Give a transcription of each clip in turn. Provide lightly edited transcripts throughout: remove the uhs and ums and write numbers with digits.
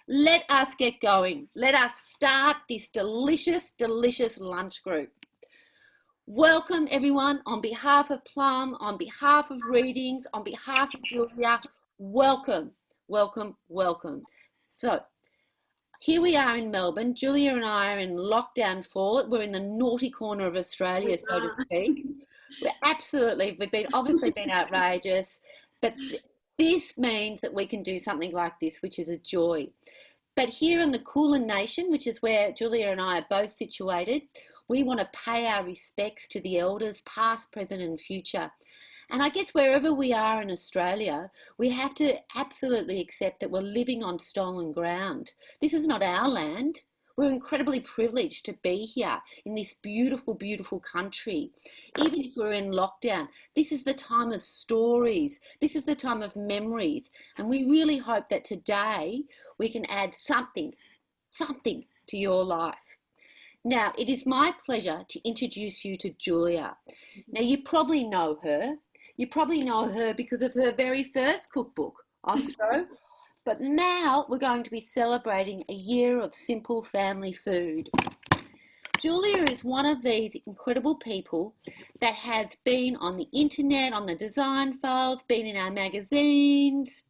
Let us get going. Let us start this delicious, delicious lunch group. Welcome everyone on behalf of Plum, on behalf of Readings, on behalf of Julia. Welcome, welcome, welcome. So here we are in Melbourne. Julia and I are in lockdown 4. We're in the naughty corner of Australia, so to speak. We've obviously been outrageous, but this means that we can do something like this, which is a joy. But here in the Kulin Nation, which is where Julia and I are both situated, we want to pay our respects to the elders, past, present and future. And I guess wherever we are in Australia, we have to absolutely accept that we're living on stolen ground. This is not our land. We're incredibly privileged to be here in this beautiful, beautiful country. Even if we're in lockdown, this is the time of stories. This is the time of memories. And we really hope that today we can add something to your life. Now, it is my pleasure to introduce you to Julia. Now, you probably know her. You probably know her because of her very first cookbook, Ostro. But now we're going to be celebrating a year of simple family food. Julia is one of these incredible people that has been on the internet, on the design files, been in our magazines,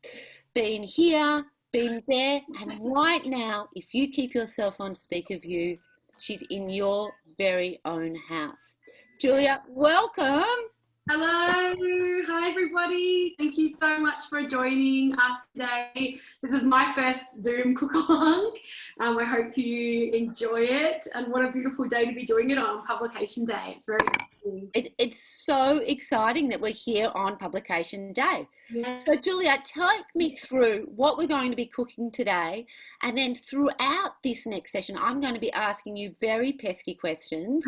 been here, been there, and right now, if you keep yourself on speaker view, she's in your very own house. Julia, welcome. Hello, hi everybody. Thank you so much for joining us today. This is my first Zoom cook-along. I hope you enjoy it, and what a beautiful day to be doing it on publication day. It's very exciting. It's so exciting that we're here on publication day. Yeah. So Julia, take me through what we're going to be cooking today, and then throughout this next session, I'm going to be asking you very pesky questions.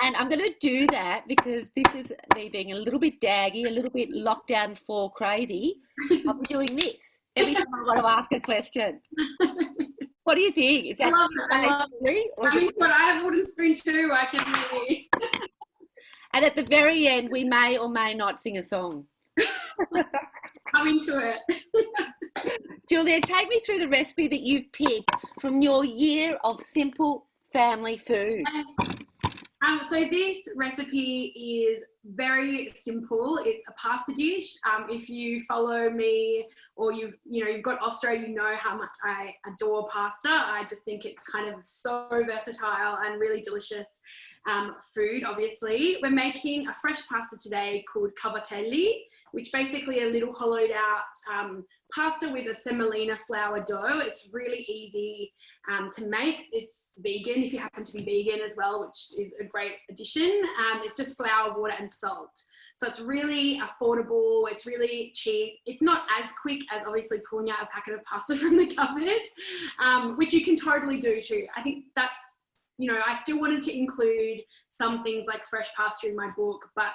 And I'm going to do that because this is me being a little bit daggy, a little bit lockdown 4 crazy. I'll be doing this every time I want to ask a question. What do you think? Is that I have a wooden spoon too. I can really. And at the very end, we may or may not sing a song. I'm into it. Julia, take me through the recipe that you've picked from your year of simple family food. Yes. So this recipe is very simple. It's a pasta dish. If you follow me or you've got Ostro, you know how much I adore pasta. I just think it's kind of so versatile and really delicious food, obviously. We're making a fresh pasta today called Cavatelli, which basically a little hollowed out pasta with a semolina flour dough. It's really easy to make. It's vegan if you happen to be vegan as well, which is a great addition. It's just flour, water and salt. So it's really affordable. It's really cheap. It's not as quick as obviously pulling out a packet of pasta from the cupboard, which you can totally do too. I think that's, I still wanted to include some things like fresh pasta in my book, but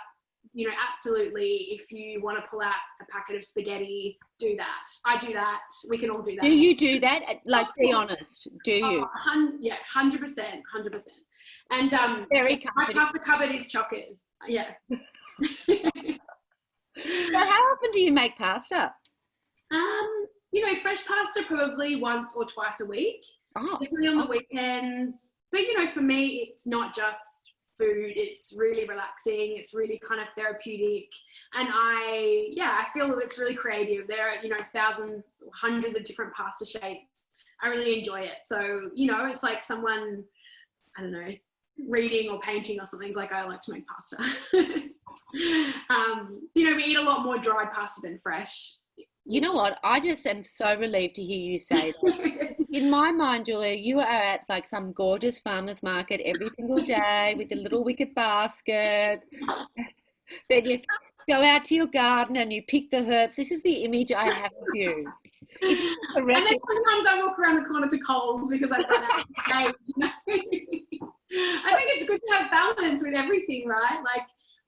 absolutely, if you want to pull out a packet of spaghetti, do that. I do that. We can all do that. Do you do that? Like, be honest. Do you? Yeah, 100%, 100%. And very my pasta cupboard is chockers. Yeah. So how often do you make pasta? Fresh pasta probably once or twice a week. Oh. Definitely on the weekends. But, for me, it's not just food. It's really relaxing. It's really kind of therapeutic. And I feel it's really creative. There are, thousands, hundreds of different pasta shapes. I really enjoy it. So, it's like someone, I don't know, reading or painting or something. Like, I like to make pasta. We eat a lot more dried pasta than fresh. You know what? I just am so relieved to hear you say that. In my mind, Julia, you are at like some gorgeous farmer's market every single day with a little wicker basket. Then you go out to your garden and you pick the herbs. This is the image I have of you. And then sometimes I walk around the corner to Coles because I've run out of space. I think it's good to have balance with everything, right? Like,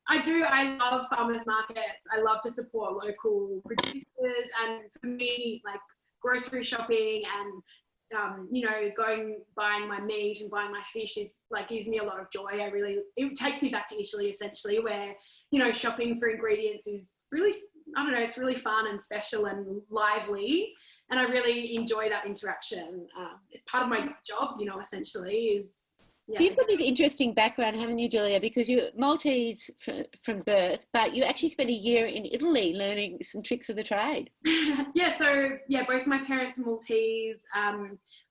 I love farmers markets. I love to support local producers, and for me, like, grocery shopping and buying my meat and buying my fish is like, gives me a lot of joy. It takes me back to Italy essentially, where, shopping for ingredients is really, I don't know, it's really fun and special and lively. and I really enjoy that interaction. It's part of my job, you know, essentially is. Yeah. So you've got this interesting background, haven't you, Julia? Because you're Maltese from birth, but you actually spent a year in Italy learning some tricks of the trade. Yeah, so yeah, both my parents are Maltese.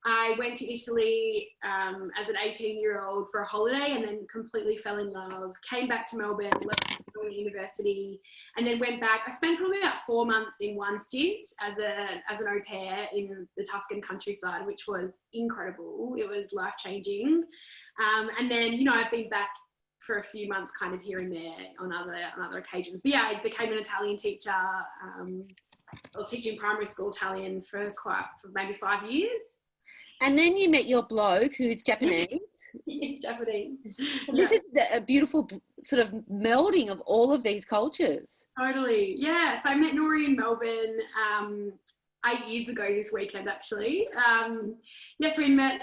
I went to Italy as an 18-year-old for a holiday and then completely fell in love, came back to Melbourne, left university, and then went back. I spent probably about 4 months in one stint as an au pair in the Tuscan countryside, which was incredible. It was life-changing. And then, you know, I've been back for a few months kind of here and there on other occasions. But yeah, I became an Italian teacher. I was teaching primary school Italian for maybe 5 years. And then you met your bloke who's Japanese. Yeah, Japanese. This is a beautiful sort of melding of all of these cultures. Totally. Yeah. So I met Nori in Melbourne 8 years ago this weekend, actually. Yes, we met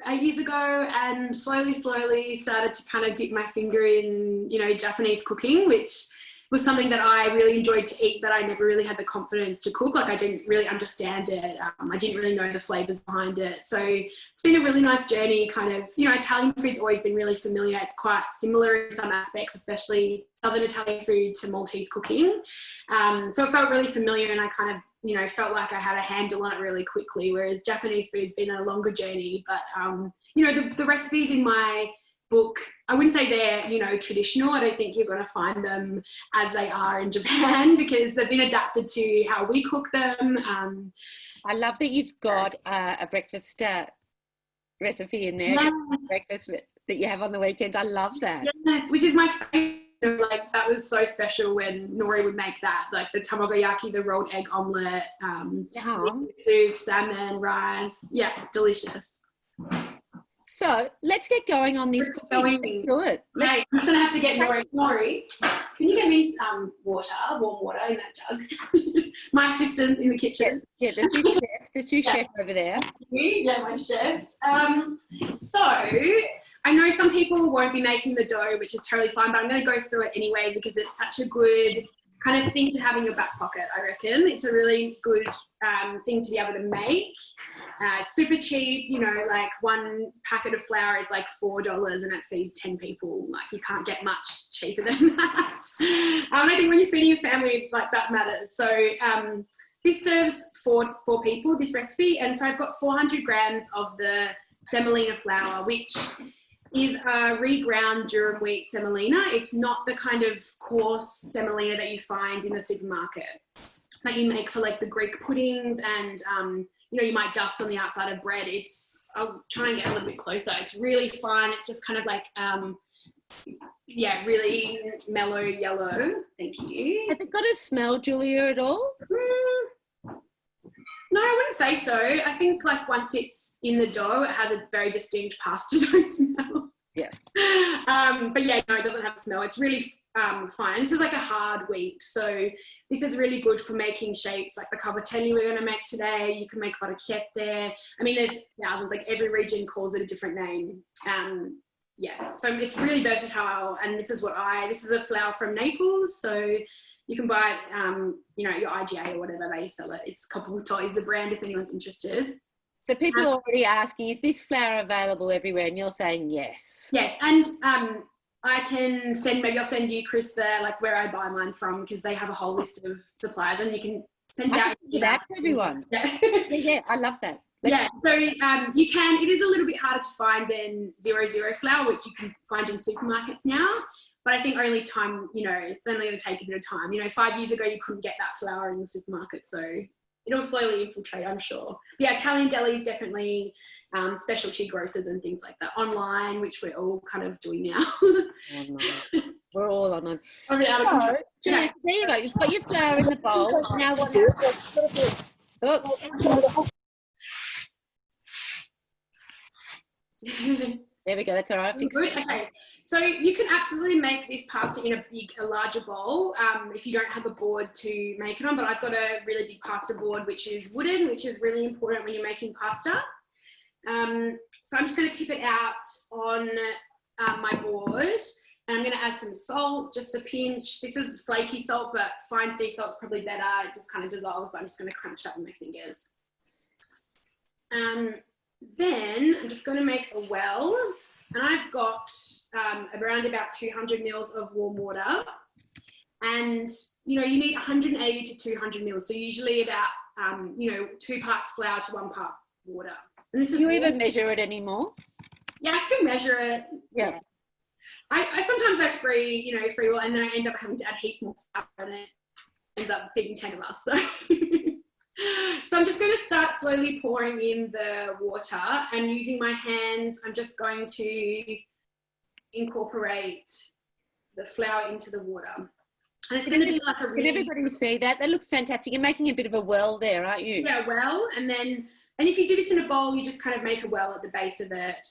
8 years ago and slowly started to kind of dip my finger in, you know, Japanese cooking, which was something that I really enjoyed to eat, but I never really had the confidence to cook. Like I didn't really understand it. I didn't really know the flavors behind it. So it's been a really nice journey kind of, you know, Italian food's always been really familiar. It's quite similar in some aspects, especially Southern Italian food to Maltese cooking. So it felt really familiar and I kind of, you know, felt like I had a handle on it really quickly, whereas Japanese food's been a longer journey. But, you know, the recipes in my book, I wouldn't say they're, you know, traditional. I don't think you're going to find them as they are in Japan because they've been adapted to how we cook them. I love that you've got a breakfast recipe in there, yes. Breakfast that you have on the weekends. I love that. Yes, which is my favorite. Like that was so special when Nori would make that, like the tamagoyaki, the rolled egg omelette, soup, salmon, rice. Yeah, delicious. So let's get going on this cooking. Let's do it. Okay, I'm just going to have to get Nori. Can you get me some water, warm water in that jug? My assistant in the kitchen. Yeah, the sous chef over there. Yeah, my chef. So I know some people won't be making the dough, which is totally fine, but I'm going to go through it anyway because it's such a good kind of thing to have in your back pocket, I reckon. It's a really good thing to be able to make. It's super cheap, you know, like one packet of flour is like $4 and it feeds 10 people. Like you can't get much cheaper than that. I think when you're feeding your family, like that matters. So this serves four people, this recipe. And so I've got 400 grams of the semolina flour, which is a reground durum wheat semolina. It's not the kind of coarse semolina that you find in the supermarket that you make for like the Greek puddings and, you know, you might dust on the outside of bread. I'll try and get a little bit closer. It's really fun. It's just kind of like, yeah, really mellow yellow. Thank you. Has it got a smell, Julia, at all? No, I wouldn't say so. I think like once it's in the dough, it has a very distinct pasta dough smell. Yeah. But yeah, no, it doesn't have a smell. It's really fine. This is like a hard wheat. So this is really good for making shapes like the cavatelli we're going to make today. You can make baracchette there. I mean, there's thousands, like every region calls it a different name. Yeah, so it's really versatile. And this is a flour from Naples. So you can buy it, you know, your IGA or whatever they sell it. It's Cookbook is the brand if anyone's interested. So people are already asking, is this flour available everywhere? And you're saying yes. Yes, and I'll send you, Chris, like where I buy mine from because they have a whole list of suppliers and you can send it out. That's everyone. Yeah. Yeah, I love that. So it is a little bit harder to find than 00 flour, which you can find in supermarkets now. But I think only time, you know, it's only going to take a bit of time. You know, 5 years ago, you couldn't get that flour in the supermarket. So it'll slowly infiltrate, I'm sure. Yeah, Italian delis definitely, specialty grocers and things like that. Online, which we're all kind of doing now. We're all online. Oh, yeah, so, Julia, there you go. You've got your flour in the bowl. Now what? Oh. There we go. That's all right. Okay. So you can absolutely make this pasta in a larger bowl if you don't have a board to make it on. But I've got a really big pasta board, which is wooden, which is really important when you're making pasta. So I'm just going to tip it out on my board. And I'm going to add some salt, just a pinch. This is flaky salt, but fine sea salt's probably better. It just kind of dissolves. I'm just going to crunch that with my fingers. Then I'm just going to make a well. And I've got around about 200 mils of warm water. And, you know, you need 180 to 200 mils. So usually about, you know, 2 parts flour to 1 part water. And this is. Do you even measure it anymore? Yeah, I still measure it. Yeah. I sometimes I free will, and then I end up having to add heaps more flour, and it ends up feeding 10 of us. So, so I'm just going to start slowly pouring in the water, and using my hands, I'm just going to incorporate the flour into the water. And it's going to be like a really... Can everybody see that? That looks fantastic. You're making a bit of a well there, aren't you? Yeah, well, and if you do this in a bowl, you just kind of make a well at the base of it.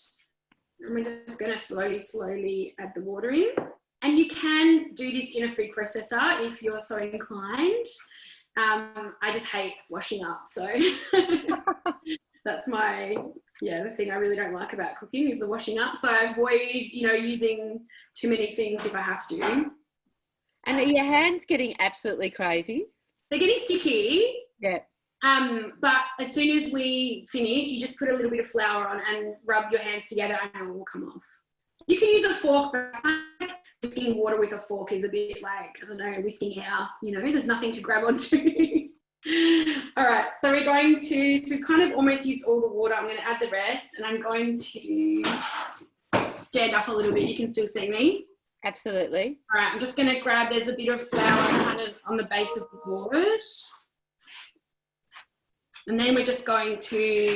And we're just going to slowly add the water in. And you can do this in a food processor if you're so inclined. I just hate washing up. So that's the thing I really don't like about cooking is the washing up. So I avoid, you know, using too many things if I have to. And are your hands getting absolutely crazy? They're getting sticky. Yeah. But as soon as we finish, you just put a little bit of flour on and rub your hands together and it will come off. You can use a fork, but whisking water with a fork is a bit like, I don't know, whisking hair, you know, there's nothing to grab onto. All right, so we're going to, so we've kind of almost used all the water. I'm going to add the rest, and I'm going to stand up a little bit. You can still see me. Absolutely. All right, I'm just going to grab, there's a bit of flour kind of on the base of the board. And then we're just going to,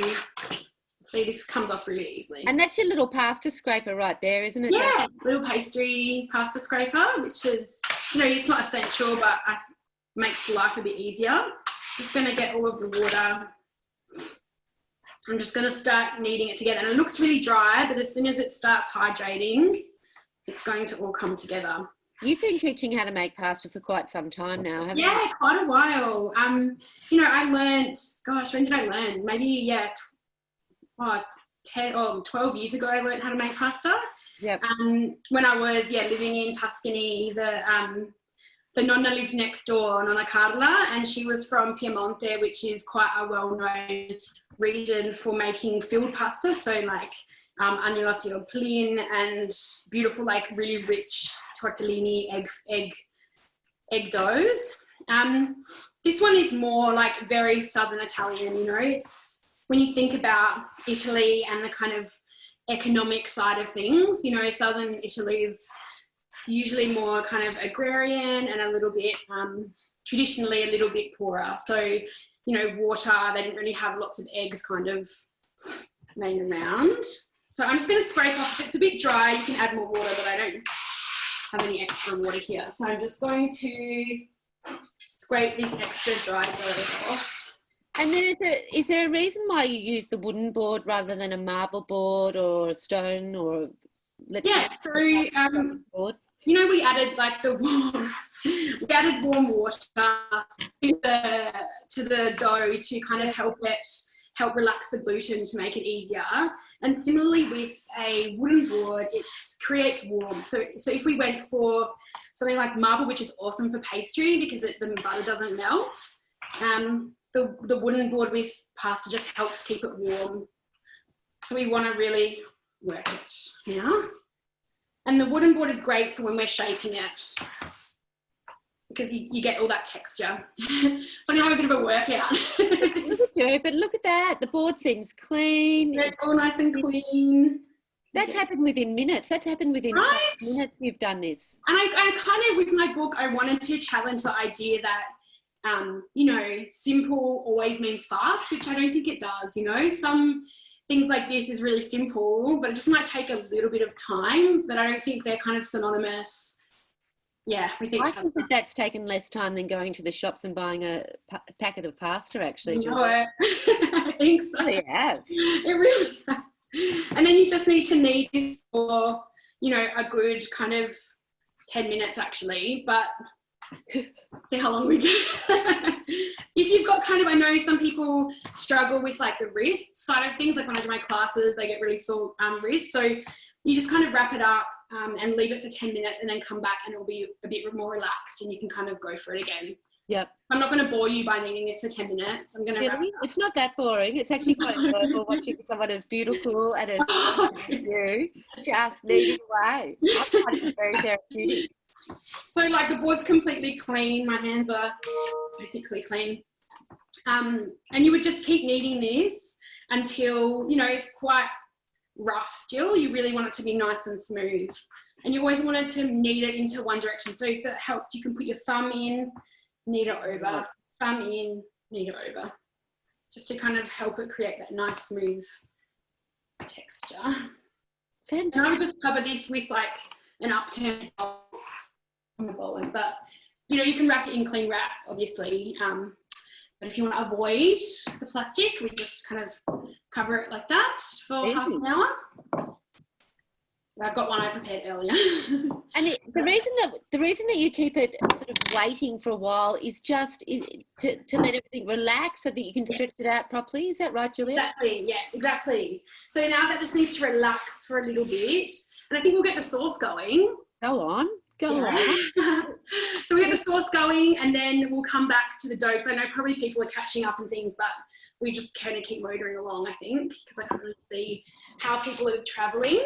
see, this comes off really easily. And that's your little pasta scraper right there, isn't it? Yeah, little pastry pasta scraper, which is, you know, it's not essential, but makes life a bit easier. Just going to get all of the water. I'm just going to start kneading it together. And it looks really dry, but as soon as it starts hydrating, it's going to all come together. You've been teaching how to make pasta for quite some time now, haven't you? Yeah, quite a while. You know, I learned, gosh, when did I learn? Maybe, 10 or 12 years ago I learned how to make pasta. Yep. When I was, living in Tuscany, the nonna lived next door, Nonna Carla, and she was from Piemonte, which is quite a well-known region for making filled pasta. So like agnolotti au plin and beautiful, like really rich tortellini egg doughs. This one is more like very Southern Italian, you know, it's when you think about Italy and the kind of economic side of things, you know, Southern Italy is usually more kind of agrarian and a little bit, traditionally a little bit poorer. So, you know, water, they didn't really have lots of eggs kind of laying around. So I'm just going to scrape off. If it's a bit dry, you can add more water, but I don't have any extra water here. So I'm just going to scrape this extra dry dough off. And then is there a reason why you use the wooden board rather than a marble board or a stone or... board? You know, we added like we added warm water to the dough to kind of help relax the gluten to make it easier. And similarly with a wooden board, it creates warmth. So if we went for something like marble, which is awesome for pastry because the butter doesn't melt, the wooden board with pasta just helps keep it warm. So we want to really work it here. And the wooden board is great for when we're shaping it because you get all that texture. So I'm going to have a bit of a workout. Look at you, but look at that. The board seems clean. Yeah, it's all nice and clean. That's happened within minutes. That's happened within 5 minutes you've done this. And I kind of, with my book, I wanted to challenge the idea that, you know, simple always means fast, which I don't think it does, you know. Some things like this is really simple, but it just might take a little bit of time, but I don't think they're kind of synonymous, with each other. I think that's taken less time than going to the shops and buying a packet of pasta, actually. No, I think so. It has. It really has. And then you just need to knead this for, you know, a good kind of 10 minutes, actually, but see how long we get. If you've got kind of, I know some people struggle with like the wrist side of things, like when I do my classes they get really sore wrists, so you just kind of wrap it up and leave it for 10 minutes and then come back and it'll be a bit more relaxed and you can kind of go for it again. Yep. I'm not going to bore you by kneading this for 10 minutes. I'm going to really? It's not that boring. It's actually quite enjoyable watching someone as beautiful and as you just kneading away. I find it very therapeutic. So like the board's completely clean. My hands are perfectly clean. And you would just keep kneading this until, you know, it's quite rough still. You really want it to be nice and smooth. And you always want it to knead it into one direction. So if it helps, you can put your thumb in, knead it over, thumb in, knead it over. Just to kind of help it create that nice smooth texture. Fantastic. And I would just cover this with like an upturned bowl, but you know, you can wrap it in cling wrap, obviously. But if you want to avoid the plastic, we just kind of cover it like that for half an hour. I've got one I prepared earlier. And the reason that you keep it sort of waiting for a while is just to let everything relax so that you can stretch it out properly. Is that right, Julia? Exactly. Yes, exactly. So now that just needs to relax for a little bit, and I think we'll get the sauce going. Go on. So we get the sauce going, and then we'll come back to the dough. Because I know probably people are catching up and things, but we just kind of keep motoring along, I think, because I can't really see how people are travelling.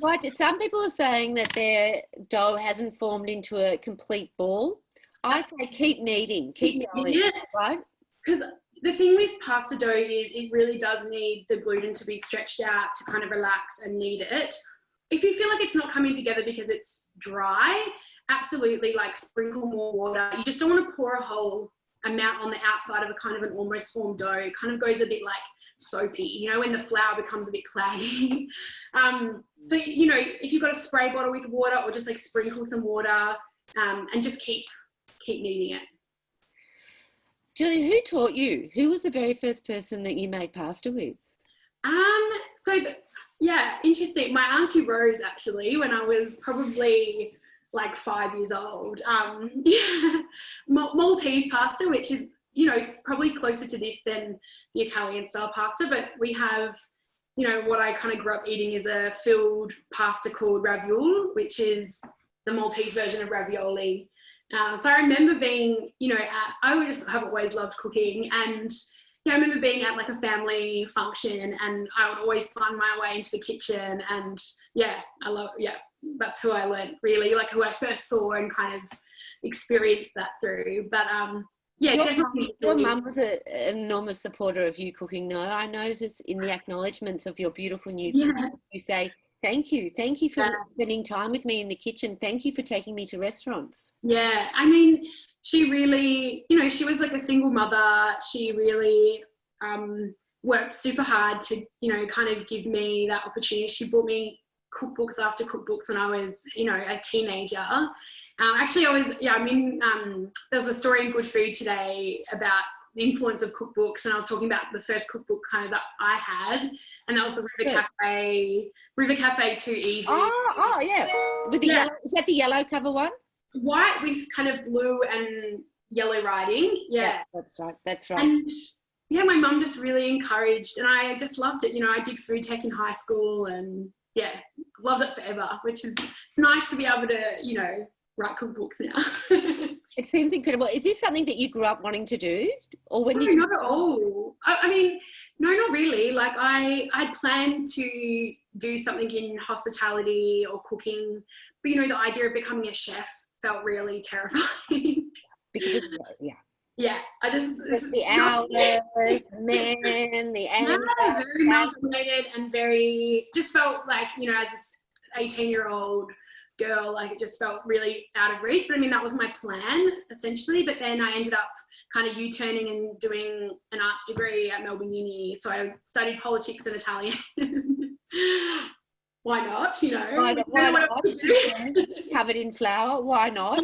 Right. Some people are saying that their dough hasn't formed into a complete ball. I say keep kneading, keep going, right? Because the thing with pasta dough is it really does need the gluten to be stretched out to kind of relax and knead it. If you feel like it's not coming together because it's dry, absolutely like sprinkle more water. You just don't want to pour a whole amount on the outside of a kind of an almost formed dough. It kind of goes a bit like soapy, you know, when the flour becomes a bit cloudy. So, you know, if you've got a spray bottle with water, or just like sprinkle some water and just keep kneading it. Julia, who taught you? Who was the very first person that you made pasta with? Yeah, interesting. My auntie Rose, actually, when I was probably like 5 years old. Maltese pasta, which is, you know, probably closer to this than the Italian style pasta, but we have, you know, what I kind of grew up eating is a filled pasta called ravioli, which is the Maltese version of ravioli. So I remember being, you know, have always loved cooking, and yeah, I remember being at like a family function and I would always find my way into the kitchen, and that's who I learned, really, like who I first saw and kind of experienced that through. But definitely. Your mum was an enormous supporter of you cooking. No, I noticed in the acknowledgements of your beautiful new cooking, you say, thank you for spending time with me in the kitchen. Thank you for taking me to restaurants. Yeah, I mean, she really, you know, she was like a single mother. She really worked super hard to, you know, kind of give me that opportunity. She bought me cookbooks after cookbooks when I was, you know, a teenager. Actually, there's a story in Good Food today about the influence of cookbooks, and I was talking about the first cookbook kind of that I had, and that was the River Cafe Too Easy. Oh yeah. With the yellow, is that the yellow cover one? White with kind of blue and yellow writing. Yeah, that's right. And yeah, my mum just really encouraged, and I just loved it. You know, I did food tech in high school, and yeah, loved it forever, which is, it's nice to be able to, you know, write cookbooks now. It seems incredible. Is this something that you grew up wanting to do? Or when No, not at all. I mean, no, not really. Like I'd planned to do something in hospitality or cooking, but you know, the idea of becoming a chef felt really terrifying. Because I just the hours, the men, the anger. No, very calculated and very, just felt like, you know, as an 18-year-old girl, like it just felt really out of reach. But I mean, that was my plan essentially, but then I ended up kind of U-turning and doing an arts degree at Melbourne Uni. So I studied politics and Italian. Why not? You know, why not? Covered in flour. Why not?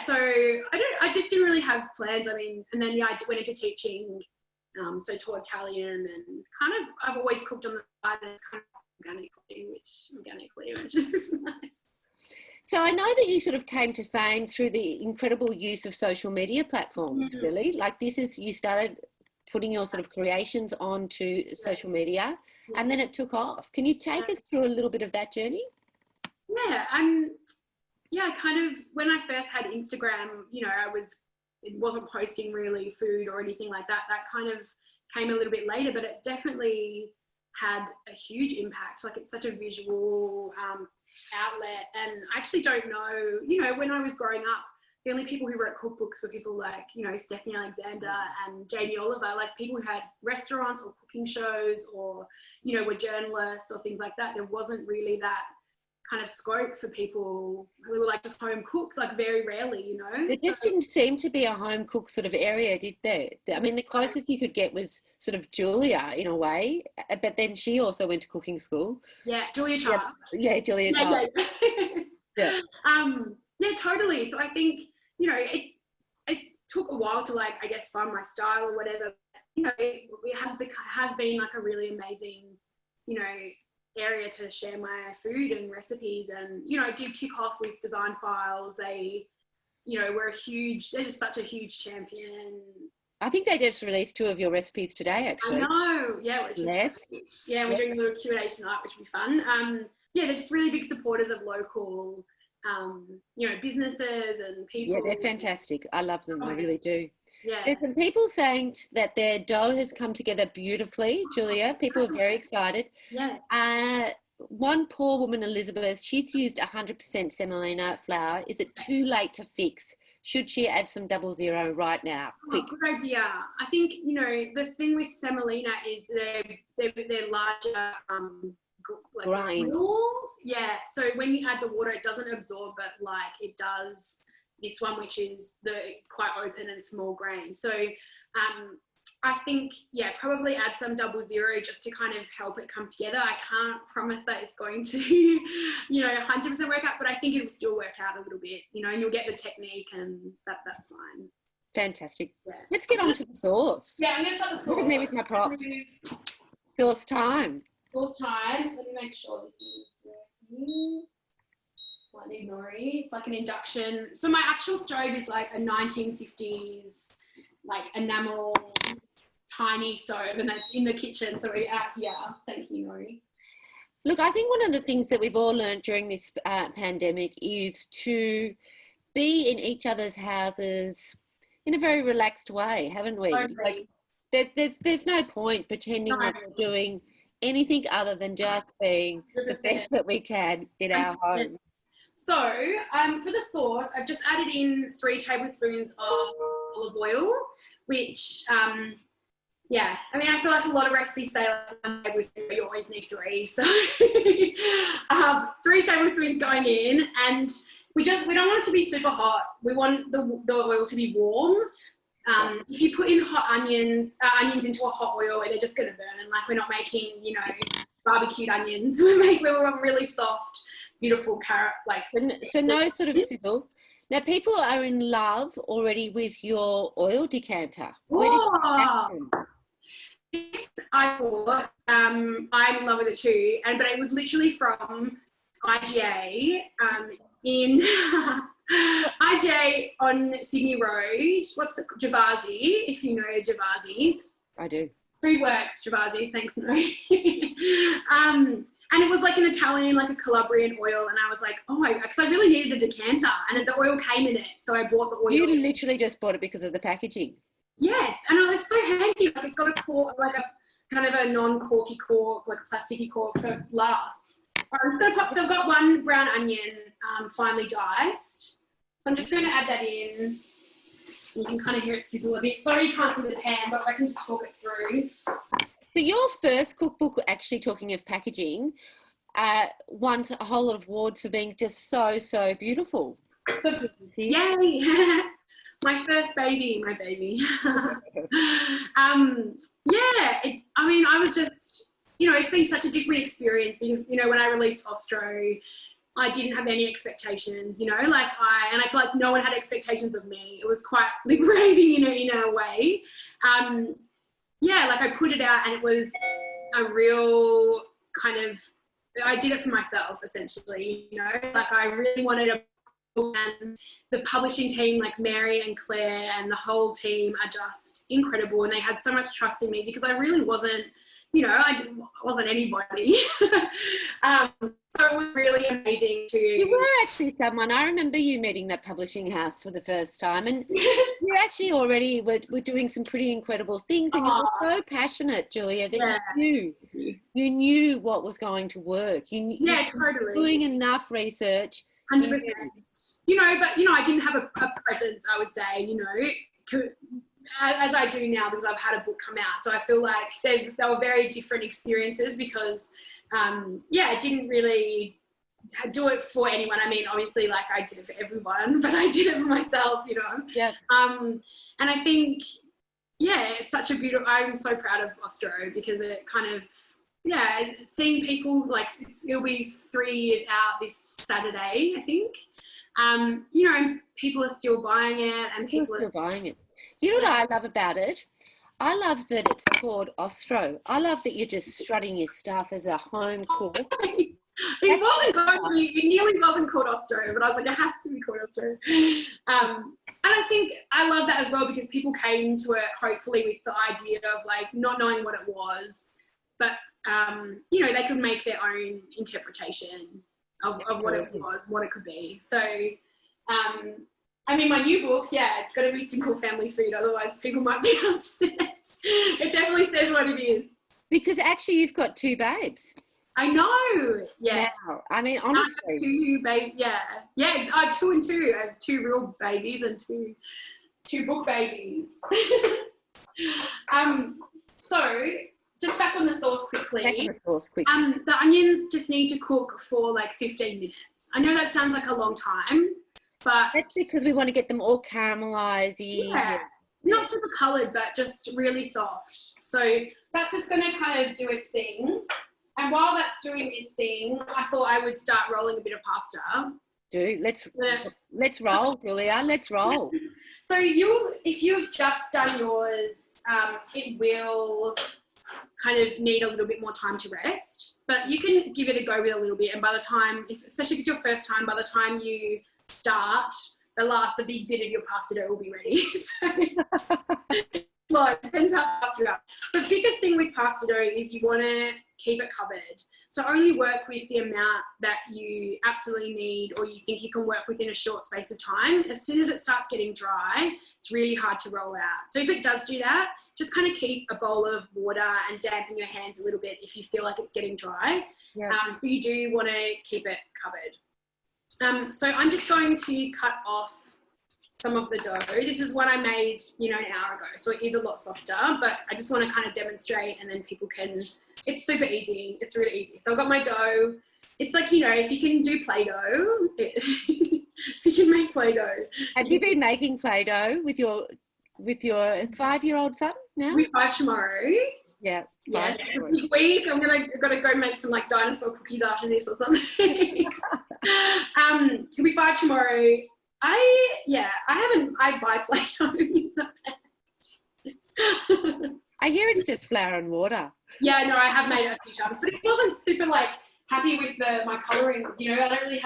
So I just didn't really have plans. I mean, and then I went into teaching. So taught Italian, and kind of I've always cooked on the side, and it's kind of organically, which is nice. So I know that you sort of came to fame through the incredible use of social media platforms, really. Like you started putting your sort of creations onto social media, Yeah. and then it took off. Can you take us through a little bit of that journey? Yeah, kind of when I first had Instagram, you know, it wasn't posting really food or anything like that. That kind of came a little bit later, but it definitely had a huge impact. Like, it's such a visual outlet, and I actually don't know, you know, when I was growing up, the only people who wrote cookbooks were people like, you know, Stephanie Alexander and Jamie Oliver, like people who had restaurants or cooking shows, or, you know, were journalists or things like that. There wasn't really that kind of scope for people who were like just home cooks, like very rarely, you know. There just didn't seem to be a home cook sort of area, did there? I mean, the closest you could get was sort of Julia in a way, but then she also went to cooking school. Yeah, Julia Child. Yeah, Julia Child. Yeah. Yeah, totally. So I think, you know, it took a while to, like, I guess, find my style or whatever. You know, it has been like a really amazing, you know, area to share my food and recipes. And, you know, I did kick off with Design Files. They, you know, they're just such a huge champion. I think they just released 2 of your recipes today, actually. I know, yeah. We're doing a little Q&A tonight, which will be fun. Yeah, they're just really big supporters of local, you know, businesses and people. Yeah, they're fantastic. I love them. I really do. Yeah. There's some people saying that their dough has come together beautifully, Julia. People are very excited. Yes. One poor woman, Elizabeth, she's used 100% semolina flour. Is it too late to fix? Should she add some 00 right now? Quick. Oh, good idea. I think, you know, the thing with semolina is they're larger like grains. Yeah. So when you add the water, it doesn't absorb it like it does this one, which is the quite open and small grains. So I think, yeah, probably add some 00 just to kind of help it come together. I can't promise that it's going to, you know, 100% work out, but I think it'll still work out a little bit, you know, and you'll get the technique, and that's fine. Fantastic. Yeah. Let's get on to the sauce. Yeah, I'm going to start the sauce. Look at me with my props. Sauce time. Sauce time. Let me make sure this is working. I need nori. It's like an induction. So my actual stove is like a 1950s, like enamel, tiny stove, and that's in the kitchen. So we're out here. Thank you, Nori. Look, I think one of the things that we've all learned during this pandemic is to be in each other's houses in a very relaxed way, haven't we? Totally. Like, there's no point pretending that we're doing anything other than just being 100%. The best that we can in our home. So for the sauce, I've just added in 3 tablespoons of olive oil, which, yeah, I mean, I feel like a lot of recipes say like 1 tablespoon, but you always need 3. So 3 tablespoons going in, and we don't want it to be super hot. We want the oil to be warm. If you put in hot onions into a hot oil, they're just going to burn. And like, we're not making, you know, barbecued onions. We want really soft, beautiful carrot, like. So no sort of sizzle. Now, people are in love already with your oil decanter. Where did you get that from? This I bought. I'm in love with it too, but it was literally from IGA in IGA on Sydney Road. What's it? Javasi, if you know Javasi's. I do. Foodworks, Javasi, thanks, no. And it was like an Italian, like a Calabrian oil. And I was like, oh, because I really needed a decanter, and the oil came in it. So I bought the oil. You literally just bought it because of the packaging. Yes. And it was so handy. Like, it's got a cork, like a kind of a non-corky cork, like a plasticky cork. So it lasts. So I've got 1 brown onion, finely diced. So I'm just going to add that in. You can kind of hear it sizzle a bit. Sorry you can't see the pan, but I can just talk it through. So your first cookbook, actually talking of packaging, won a whole lot of awards for being just so beautiful. Yay! My first baby, my baby. Yeah, I mean, I was just, you know, it's been such a different experience because, you know, when I released Ostro, I didn't have any expectations, you know, like I feel like no one had expectations of me. It was quite liberating, you know, in a way. Yeah, like I put it out and it was a real kind of, I did it for myself essentially, you know, like I really wanted a and the publishing team, like Mary and Claire and the whole team, are just incredible, and they had so much trust in me because I really wasn't, you know, I wasn't anybody. So it was really amazing to... You were actually someone. I remember you meeting that publishing house for the first time, and you actually already were doing some pretty incredible things, and you were so passionate, Julia, that you knew what was going to work. You totally. were doing enough research. 100%. You know, but, you know, I didn't have a presence, I would say, you know, as I do now, because I've had a book come out. So I feel like they were very different experiences because, I didn't really do it for anyone. I mean, obviously, like, I did it for everyone, but I did it for myself, you know. Yeah. And I think, it's such a beautiful... I'm so proud of Ostro because it kind of... seeing people, like, it'll be 3 years out this Saturday, I think. You know, people are still buying it, and people are still buying it. You know what I love about it? I love that it's called Ostro. I love that you're just strutting your stuff as a home cook. It nearly wasn't called Ostro, but I was like, it has to be called Ostro. And I think I love that as well because people came to it hopefully with the idea of, like, not knowing what it was, but you know, they could make their own interpretation of what it was, what it could be. So, I mean, my new book, it's got to be single family food, otherwise people might be upset. It definitely says what it is. Because actually you've got 2 babes. I know, yeah. Now, I mean, honestly. 2 babies, 2 and 2. I have 2 real babies and two book babies. So, just back on the sauce quickly. The onions just need to cook for like 15 minutes. I know that sounds like a long time, but... That's because we want to get them all caramelized-y. Yeah, not super coloured, but just really soft. So that's just going to kind of do its thing. And while that's doing its thing, I thought I would start rolling a bit of pasta. Let's roll, Julia. Let's roll. So if you've just done yours, it will kind of need a little bit more time to rest, but you can give it a go with a little bit. And by the time, especially if it's your first time, by the time you start, the big bit of your pasta dough will be ready. So it depends how fast you're up. The biggest thing with pasta dough is you want to keep it covered. So only work with the amount that you absolutely need or you think you can work within a short space of time. As soon as it starts getting dry, it's really hard to roll out. So if it does do that, just kind of keep a bowl of water and dampen your hands a little bit if you feel like it's getting dry. Yeah. But you do want to keep it covered. So I'm just going to cut off some of the dough. This is what I made, an hour ago. So it is a lot softer, but I just want to kind of demonstrate and then people can, it's super easy. It's really easy. So I've got my dough. It's like, if you can do Play-Doh, if you can make Play-Doh. Have you been making Play-Doh with your 5-year-old son now? We're 5 tomorrow. Yeah. Yeah, it's a big week. I'm gonna go make some like dinosaur cookies after this or something. He'll be 5 tomorrow. I buy Play-Doh. I hear it's just flour and water. Yeah, no, I have made it a few times, but it wasn't super happy with my colorings. I didn't really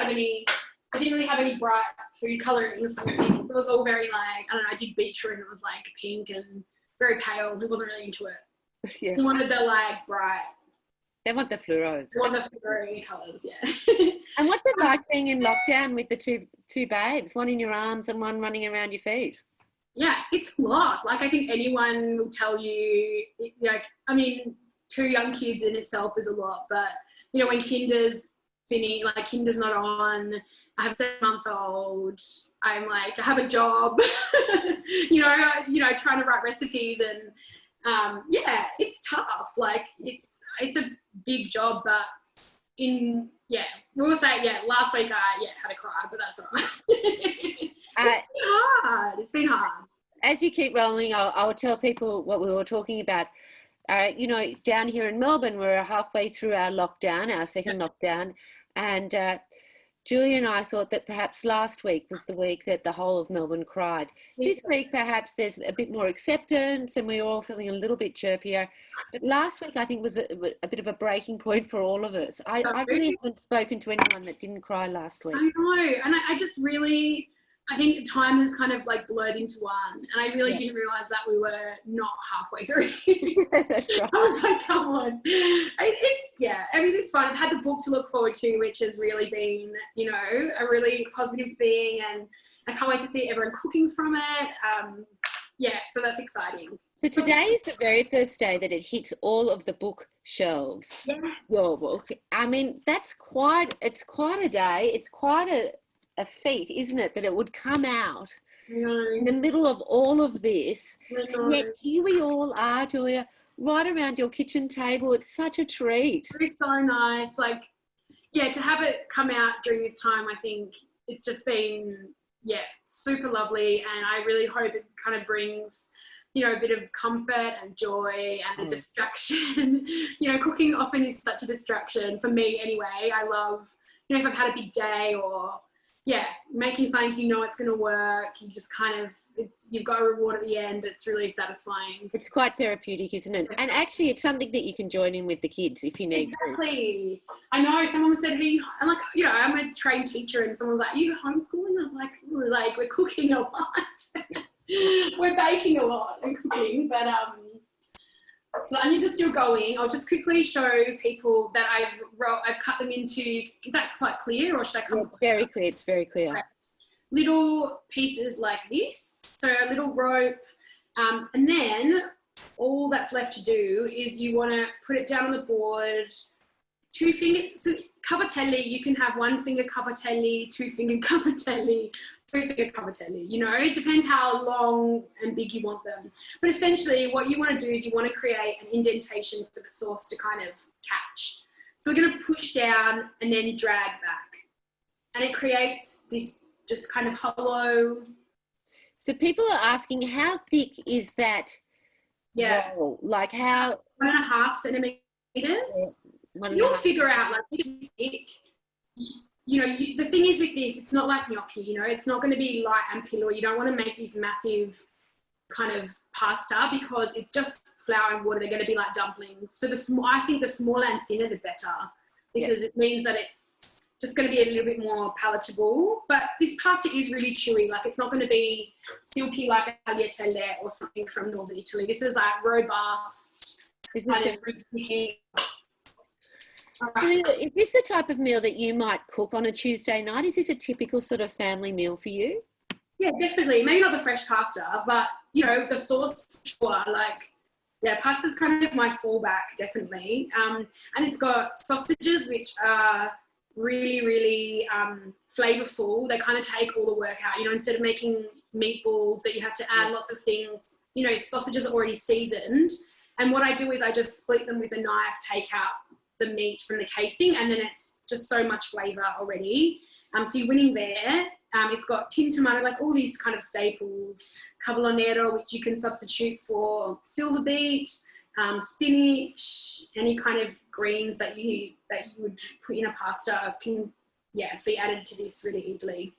have any bright food colorings. It was all very I did beetroot and it was pink and very pale. He wasn't really into it. Yeah. He wanted the bright. They want the fluoros. They want the fluoro colours, yeah. And what's it like being in lockdown with the two babes, one in your arms and one running around your feet? Yeah, it's a lot. I think anyone will tell you, 2 young kids in itself is a lot. But, when kinder's finished, kinder's not on, I have a 7-month-old, I'm I have a job, trying to write recipes and, it's tough. It's a big job, but we'll say, last week I had a cry, but that's all right. It's been hard. As you keep rolling, I'll tell people what we were talking about. Down here in Melbourne, we're halfway through our lockdown, our second lockdown, and Julia and I thought that perhaps last week was the week that the whole of Melbourne cried. This week, perhaps there's a bit more acceptance and we're all feeling a little bit chirpier. But last week, I think, was a bit of a breaking point for all of us. I really haven't spoken to anyone that didn't cry last week. I know. And I just really, I think time has kind of like blurred into one. And I really didn't realise that we were not halfway through. That's right. I was like, come on. Everything's fun. I've had the book to look forward to, which has really been, you know, a really positive thing. And I can't wait to see everyone cooking from it. So that's exciting. So today is the very first day that it hits all of the book shelves. Yeah. Your book. I mean, it's quite a day. It's quite a feat, isn't it, that it would come out in the middle of all of this. And yet here we all are, Julia, right around your kitchen table. It's such a treat. It's so nice. Like, yeah, to have it come out during this time, I think it's just been, super lovely. And I really hope it kind of brings, you know, a bit of comfort and joy and a distraction. You know, cooking often is such a distraction for me anyway. I love, you know, if I've had a big day or, making something you know it's going to work, you just kind of, you've got a reward at the end. It's really satisfying. It's quite therapeutic, isn't it? And actually, it's something that you can join in with the kids if you need to. Exactly. I know someone said to me, I'm like, you know, I'm a trained teacher, and someone was like, you homeschooling? I was like, we're cooking a lot. We're baking a lot and cooking, but so I need to still going. I'll just quickly show people that I've cut them into. Is that quite clear, or should I come? It's very clear. It's very clear. Right. Little pieces like this, so a little rope, and then all that's left to do is you want to put it down on the board. 2 finger, so Cavatelli, you can have 1 finger Cavatelli, 2 finger Cavatelli, 3 finger Cavatelli, you know, it depends how long and big you want them. But essentially what you want to do is you want to create an indentation for the sauce to kind of catch. So we're going to push down and then drag back. And it creates this just kind of hollow. So people are asking, how thick is that roll? Like how? 1.5 centimeters. You'll figure out, like, this is thick. You know, the thing is with this, it's not like gnocchi, you know, it's not going to be light and pillowy. You don't want to make these massive kind of pasta because it's just flour and water. They're going to be like dumplings. So I think the smaller and thinner, the better, because it means that it's just going to be a little bit more palatable. But this pasta is really chewy. Like, it's not going to be silky like a tagliatelle or something from northern Italy. This is like robust. This is Is this the type of meal that you might cook on a Tuesday night? Is this a typical sort of family meal for you? Yeah, definitely. Maybe not the fresh pasta, but, you know, the sauce, sure. Like, pasta's kind of my fallback, definitely. And it's got sausages, which are really, really flavorful. They kind of take all the work out. You know, instead of making meatballs that you have to add lots of things, you know, sausages are already seasoned. And what I do is I just split them with a knife, take out the meat from the casing, and then it's just so much flavour already. So you're winning there. It's got tin tomato, like all these kind of staples, cavolo nero, which you can substitute for silver beet, spinach, any kind of greens that you would put in a pasta can be added to this really easily.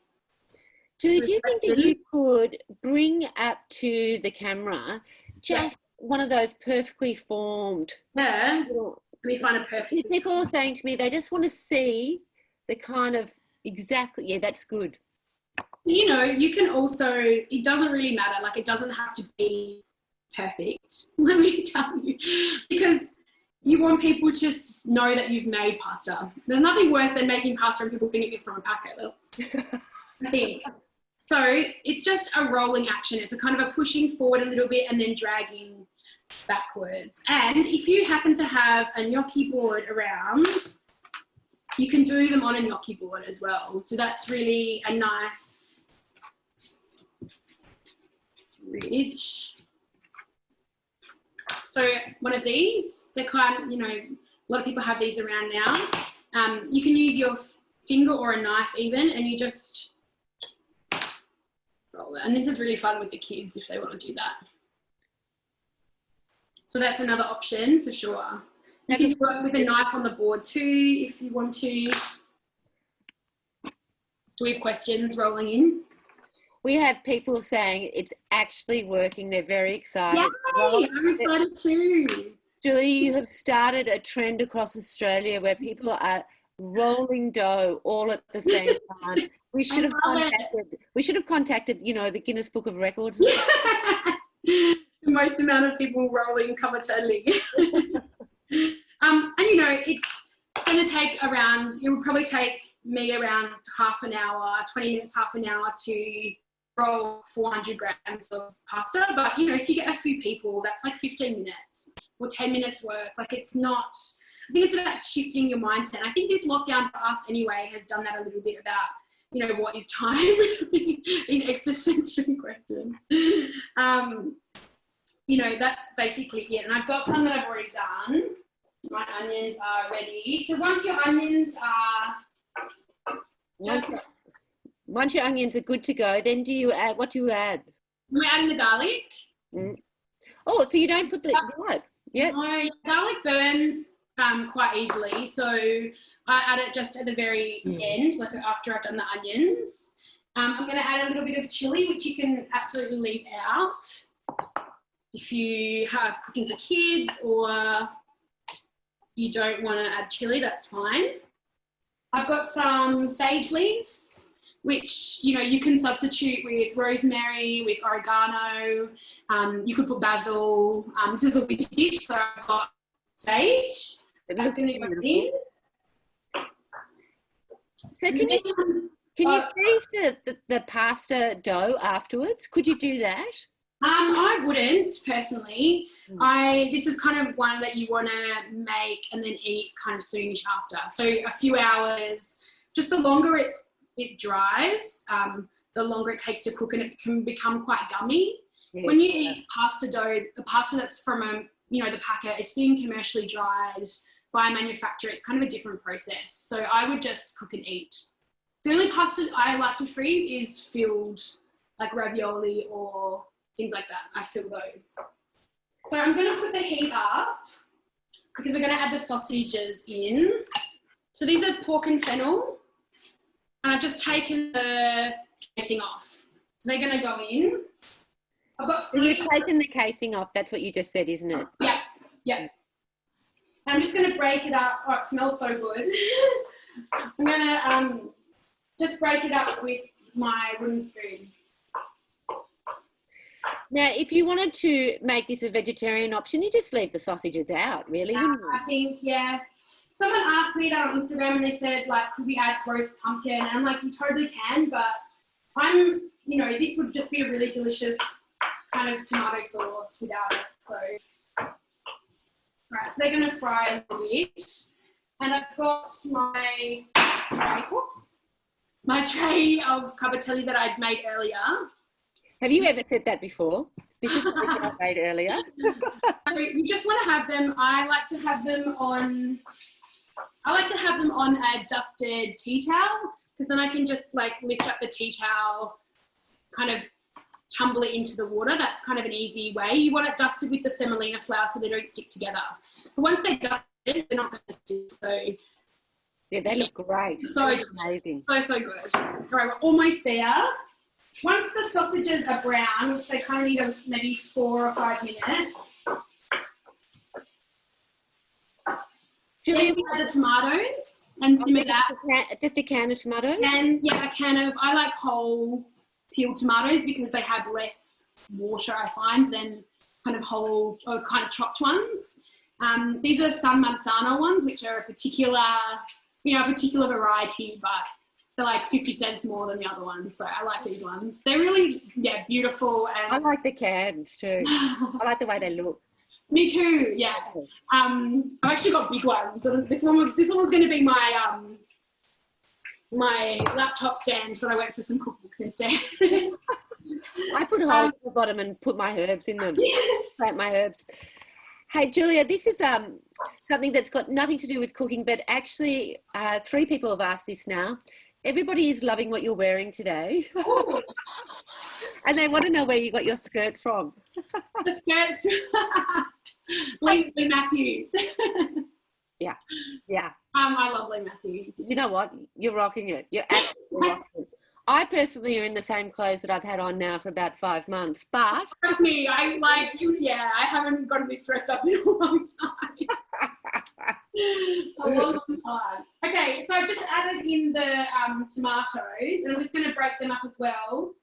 Julie, do you think that you could bring up to the camera just one of those perfectly formed little, let me find a perfect. People are saying to me they just want to see the kind of exactly, that's good. You know, you can also, it doesn't really matter, like it doesn't have to be perfect, let me tell you, because you want people to know that you've made pasta. There's nothing worse than making pasta and people think it's from a packet. I think. So it's just a rolling action. It's a kind of a pushing forward a little bit and then dragging backwards. And if you happen to have a gnocchi board around, you can do them on a gnocchi board as well. So that's really a nice ridge. So one of these, they're kind of, you know, a lot of people have these around now. You can use your finger or a knife even, and you just roll it. And this is really fun with the kids if they want to do that. So that's another option for sure. You can do it with a knife on the board too if you want to. Do we have questions rolling in? We have people saying it's actually working. They're very excited. Yay, I'm excited too. Julia, you have started a trend across Australia where people are rolling dough all at the same time. We should have contacted, you know, the Guinness Book of Records. The most amount of people rolling Cavatelli. And you know, it's going to take around, it would probably take me around half an hour, 20 minutes, half an hour to roll 400 grams of pasta. But, you know, if you get a few people, that's like 15 minutes or 10 minutes work. Like, it's not, I think it's about shifting your mindset. I think this lockdown for us anyway has done that a little bit about, you know, what is time? These existential questions. You know, that's basically it. And I've got some that I've already done. My onions are ready. So once your onions are Once your onions are good to go, then do you add, what do you add? Am I adding the garlic? Mm. Oh, so you don't put the blood? Yeah. No, garlic burns quite easily. So I add it just at the very end, like after I've done the onions. I'm going to add a little bit of chili, which you can absolutely leave out if you have cooking for kids or you don't want to add chili, that's fine. I've got some sage leaves, which, you know, you can substitute with rosemary, with oregano. You could put basil. This is a winter dish, so I've got sage. That's going to go in. So can you freeze the pasta dough afterwards? Could you do that? I wouldn't personally. This is kind of one that you want to make and then eat kind of soonish after. So a few hours, just the longer it dries, the longer it takes to cook, and it can become quite gummy. Yeah. When you eat pasta dough, the pasta that's from the packet, it's been commercially dried by a manufacturer. It's kind of a different process. So I would just cook and eat. The only pasta I like to freeze is filled, like ravioli or things like that. I fill those. So I'm going to put the heat up because we're going to add the sausages in. So these are pork and fennel, and I've just taken the casing off. So they're going to go in. I've got three. So you've taken the casing off. That's what you just said, isn't it? Yeah, yeah. I'm just going to break it up. Oh, it smells so good. I'm going to just break it up with my wooden spoon. Now, if you wanted to make this a vegetarian option, you just leave the sausages out, really, wouldn't you? I think, yeah. Someone asked me that on Instagram and they said, like, could we add roast pumpkin? And I'm like, you totally can, but this would just be a really delicious kind of tomato sauce without it. So, right, so they're going to fry a little bit. And I've got my tray of cavatelli that I'd made earlier. Have you ever said that before? This is what I made earlier. So you just want to have them. I like to have them on a dusted tea towel, because then I can just like lift up the tea towel, kind of tumble it into the water. That's kind of an easy way. You want it dusted with the semolina flour so they don't stick together. But once they're dusted, they're not going to stick. So yeah, they look great. So amazing. So good. All right, we're almost there. Once the sausages are brown, which they kind of need maybe 4 or 5 minutes, Julia, then you add the tomatoes and simmer that. Just a can of tomatoes? And yeah, I like whole peeled tomatoes because they have less water, I find, than kind of whole or kind of chopped ones. These are some Manzano ones, which are a particular variety, but they're like 50 cents more than the other ones. So I like these ones. They're really, beautiful. And I like the cans too. I like the way they look. Me too, yeah. I've actually got big ones. This one was going to be my my laptop stand, but I went for some cookbooks instead. I put holes at the bottom and put my herbs in them. Plant my herbs. Hey, Julia, this is something that's got nothing to do with cooking, but actually 3 people have asked this now. Everybody is loving what you're wearing today. And they want to know where you got your skirt from. The skirt's Lee Matthews. Yeah. I love Lee Matthews. You know what? You're rocking it. You're absolutely rocking it. I personally are in the same clothes that I've had on now for about 5 months, but Trust me, I like you. Yeah, I haven't gotten this dressed up in a long time. A long time. Okay, so I've just added in the tomatoes, and I'm just going to break them up as well.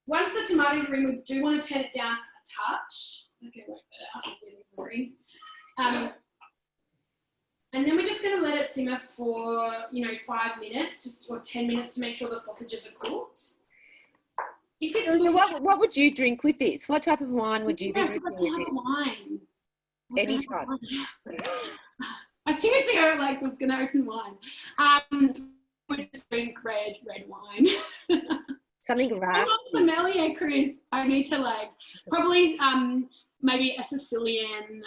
Once the tomatoes are in, we do want to turn it down a touch. Okay, work that out. And then we're just going to let it simmer for, 5 minutes, just or 10 minutes to make sure the sausages are cooked. If it's so what would you drink with this? What type of wine would you be drinking with it? Wine. Any type. I seriously was going to open wine. We just drink red wine. Something raspy. I'm not sommelier, Chris. I need to probably maybe a Sicilian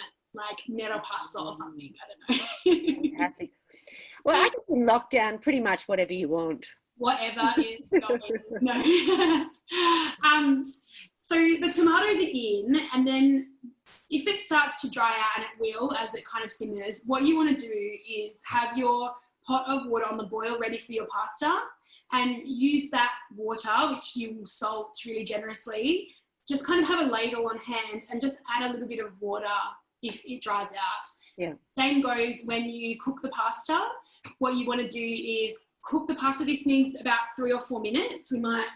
nero pasta or something. I don't know. Fantastic. Well, I think in lockdown, pretty much whatever you want. Whatever is going. No. So the tomatoes are in, and then if it starts to dry out, and it will as it kind of simmers, what you want to do is have your pot of water on the boil ready for your pasta, and use that water, which you will salt really generously. Just kind of have a ladle on hand and just add a little bit of water if it dries out. Yeah. Same goes when you cook the pasta. What you want to do is cook the pasta. This needs about 3 or 4 minutes. We might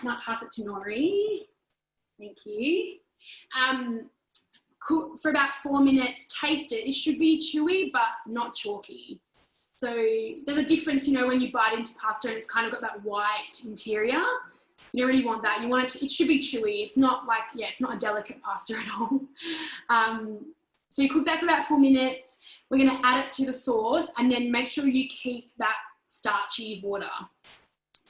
pass it to Nori. Thank you. Cook for about 4 minutes. Taste it. It should be chewy but not chalky. So there's a difference, when you bite into pasta and it's kind of got that white interior. You don't really want that. You want it should be chewy. It's not it's not a delicate pasta at all. So you cook that for about 4 minutes. We're going to add it to the sauce, and then make sure you keep that starchy water.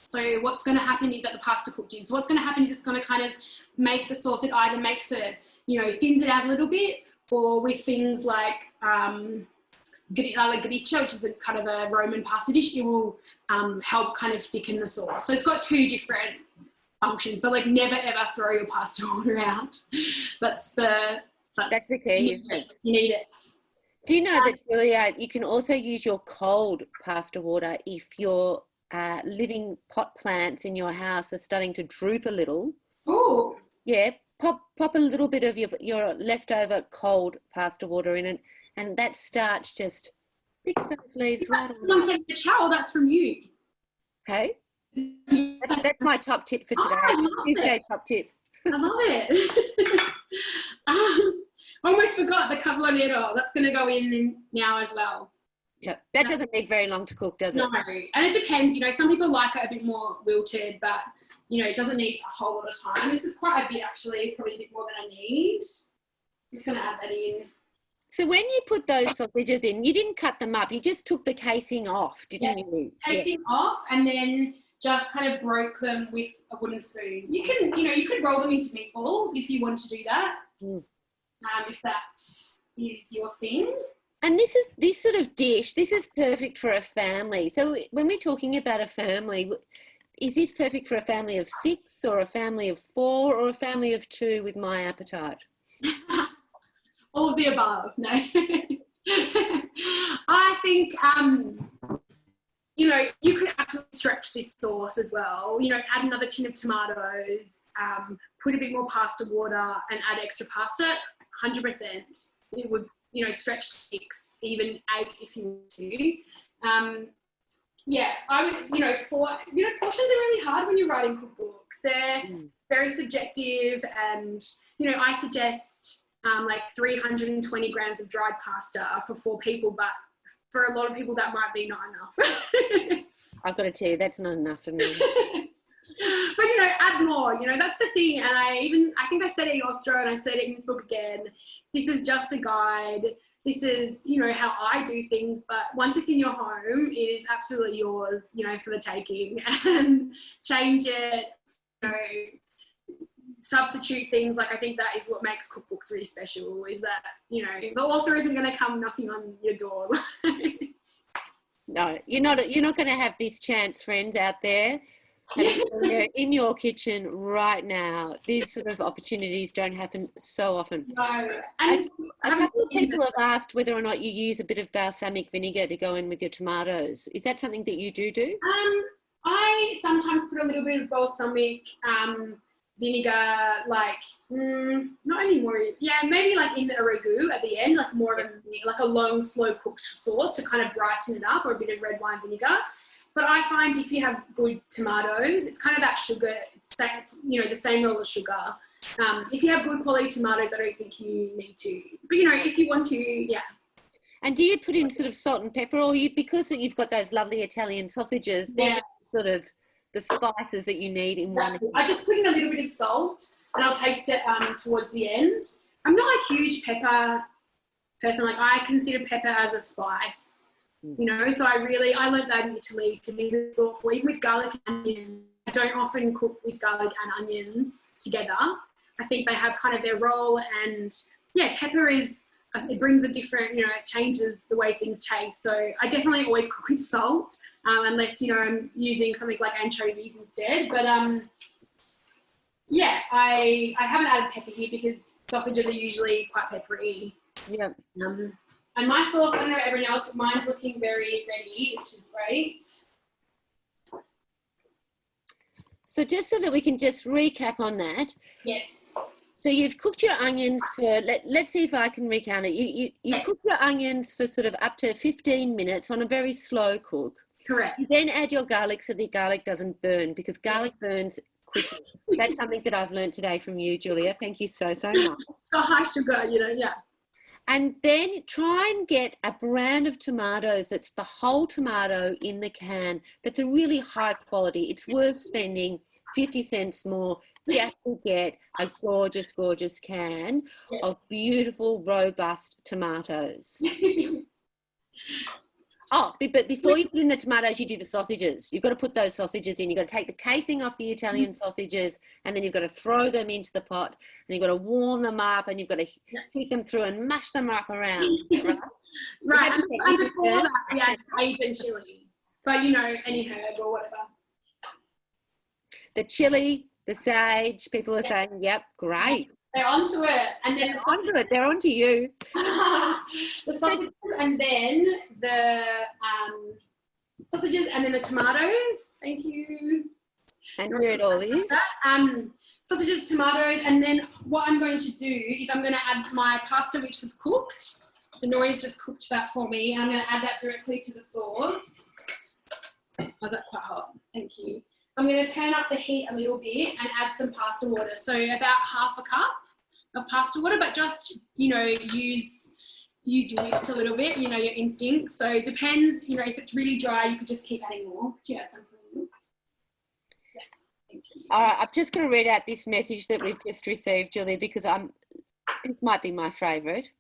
So what's going to happen is that the pasta cooked in. So what's going to happen is it's going to kind of make the sauce, it either makes it, thins it out a little bit, or with things like alla gricia, which is a kind of a Roman pasta dish, it will help kind of thicken the sauce. So it's got 2 different functions, but never ever throw your pasta water out. That's the key, isn't it? You need it. Do you know that, Julia, you can also use your cold pasta water if your living pot plants in your house are starting to droop a little? Oh. Yeah, pop a little bit of your leftover cold pasta water in it, and that starch just picks those leaves right on. Someone said the chow, that's from you. Okay. That's my top tip for today. Tuesday top tip. I love it. Almost forgot the cavolo nero. That's going to go in now as well. Yeah, that doesn't need very long to cook, does it? No, and it depends. Some people like it a bit more wilted, but it doesn't need a whole lot of time. This is quite a bit actually, probably a bit more than I need. I'm just going to add that in. So when you put those sausages in, you didn't cut them up. You just took the casing off, didn't you? Casing off, and then just kind of broke them with a wooden spoon. You can, you could roll them into meatballs if you want to do that. If that is your thing. And this sort of dish, this is perfect for a family. So when we're talking about a family, is this perfect for a family of 6 or a family of 4 or a family of 2 with my appetite? All of the above, no. I think, you could absolutely stretch this sauce as well. Add another tin of tomatoes, put a bit more pasta water and add extra pasta. 100%. It would, stretch to 6, even 8 if you want to. I would, portions are really hard when you're writing cookbooks. They're very subjective, and, I suggest 320 grams of dried pasta for 4 people, but for a lot of people that might be not enough. I've got to tell you, that's not enough for me. But, add more, that's the thing. And I think I said it in Austro and I said it in this book again. This is just a guide. This is, how I do things. But once it's in your home, it is absolutely yours, for the taking. And change it, substitute things. I think that is what makes cookbooks really special, is that, the author isn't going to come knocking on your door. No, you're not going to have this chance, friends out there. In your kitchen right now. These sort of opportunities don't happen so often. No. And a couple of people have asked whether or not you use a bit of balsamic vinegar to go in with your tomatoes. Is that something that you do? I sometimes put a little bit of balsamic vinegar, like not anymore. Yeah, maybe like in the ragu at the end, like more of a long, slow cooked sauce to kind of brighten it up, or a bit of red wine vinegar. But I find if you have good tomatoes, it's kind of that sugar, the same role as sugar. If you have good quality tomatoes, I don't think you need to. But, if you want to, yeah. And do you put in sort of salt and pepper, or because you've got those lovely Italian sausages, they're sort of the spices that you need in one? I just put in a little bit of salt, and I'll taste it towards the end. I'm not a huge pepper person. Like, I consider pepper as a spice. So I learned that in Italy to be thoughtful, even with garlic and onion. I don't often cook with garlic and onions together. I think they have kind of their role, and pepper it brings a different, it changes the way things taste. So I definitely always cook with salt, unless, I'm using something like anchovies instead. But I haven't added pepper here because sausages are usually quite peppery. Yeah. And my sauce, I don't know about everyone else, but mine's looking very ready, which is great. So just so that we can just recap on that. Yes. So you've cooked your onions for, let's see if I can recount it. You cook your onions for sort of up to 15 minutes on a very slow cook. Correct. You then add your garlic so the garlic doesn't burn, because garlic burns quickly. That's something that I've learned today from you, Julia. Thank you so, so much. So high sugar, yeah. And then try and get a brand of tomatoes that's the whole tomato in the can. That's a really high quality. It's worth spending 50 cents more just to get a gorgeous, gorgeous can of beautiful, robust tomatoes. Oh, but before you put in the tomatoes, you do the sausages. You've got to put those sausages in. You've got to take the casing off the Italian sausages, and then you've got to throw them into the pot, and you've got to warm them up, and you've got to heat them through and mash them up around. Right? Right. And before that, even chili. But, any herb or whatever. The chili, the sage, people are saying, yep, great. They're onto it. And then they're onto you. The sausages, and then the sausages, and then the tomatoes. Thank you. And here it all is. Sausages, tomatoes, and then what I'm going to do is I'm going to add my pasta, which was cooked. So Noy's just cooked that for me. I'm going to add that directly to the sauce. Was that quite hot? Thank you. I'm going to turn up the heat a little bit and add some pasta water. So about half a cup of pasta water, but just, use your wits a little bit, your instincts. So it depends, if it's really dry, you could just keep adding more. Do you add something? Yeah, thank you. All right, I'm just going to read out this message that we've just received, Julia, because this might be my favourite.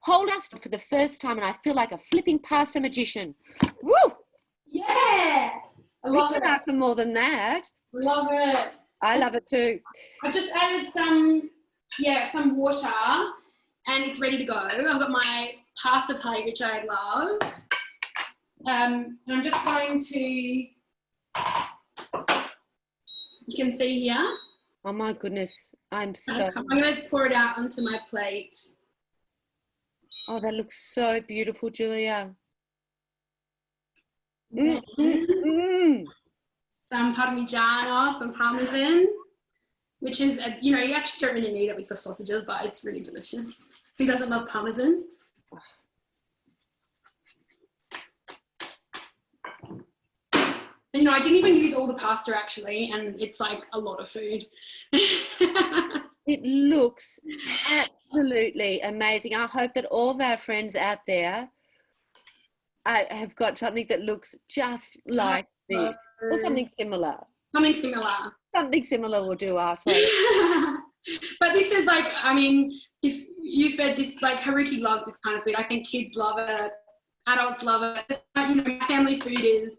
Hold us for the first time and I feel like a flipping pasta magician. Woo! Yeah, I love it. We can ask for more than that. Love it. I love it too. I've just added some water, and it's ready to go. I've got my pasta plate, which I love. And I'm just going to, you can see here. Oh my goodness, I'm going to pour it out onto my plate. Oh, that looks so beautiful, Julia. Some parmigiano, some parmesan, which is, you actually don't really need it with the sausages, but it's really delicious. Who doesn't love parmesan? And, I didn't even use all the pasta actually, and it's like a lot of food. It looks absolutely amazing. I hope that all of our friends out there have got something that looks just like this, or something similar. Something similar. Something similar will do us. But this is like, if you fed this, like Haruki loves this kind of food. I think kids love it. Adults love it. My family food is,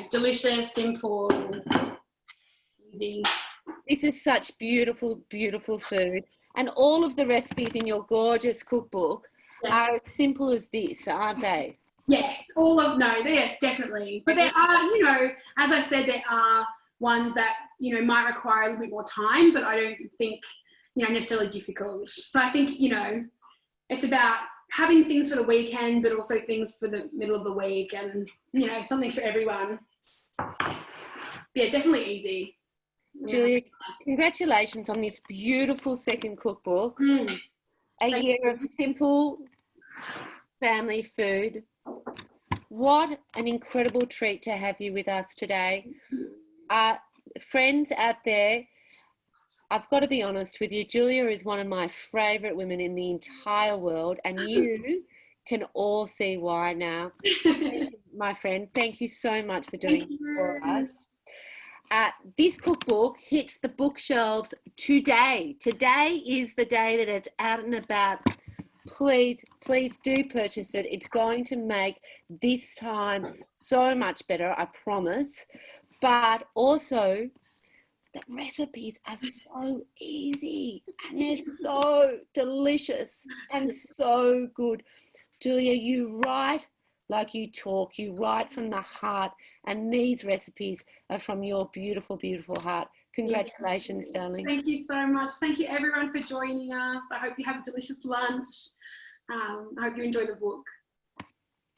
delicious, simple, easy. This is such beautiful, beautiful food. And all of the recipes in your gorgeous cookbook are as simple as this, aren't they? Yes, yes, definitely. But there are, as I said, there are ones that, might require a little bit more time, but I don't think, necessarily difficult. So I think, it's about having things for the weekend, but also things for the middle of the week, and you know, something for everyone. Yeah, definitely easy. Julia, congratulations on this beautiful second cookbook. A year of simple family food. What an incredible treat to have you with us today. Friends out there, I've got to be honest with you, Julia is one of my favourite women in the entire world, and you can all see why now. My friend, thank you so much for doing it for us. This cookbook hits the bookshelves today. Today is the day that it's out and about. Please do purchase it. It's going to make this time so much better, I promise. But also, the recipes are so easy and they're so delicious and so good. Julia, you write like you talk. You write from the heart, and these recipes are from your beautiful, beautiful heart. Congratulations, darling. Thank you so much. Thank you, everyone, for joining us. I hope you have a delicious lunch. I hope you enjoy the book.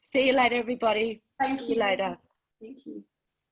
See you later, everybody. Thank you. See you later. Thank you.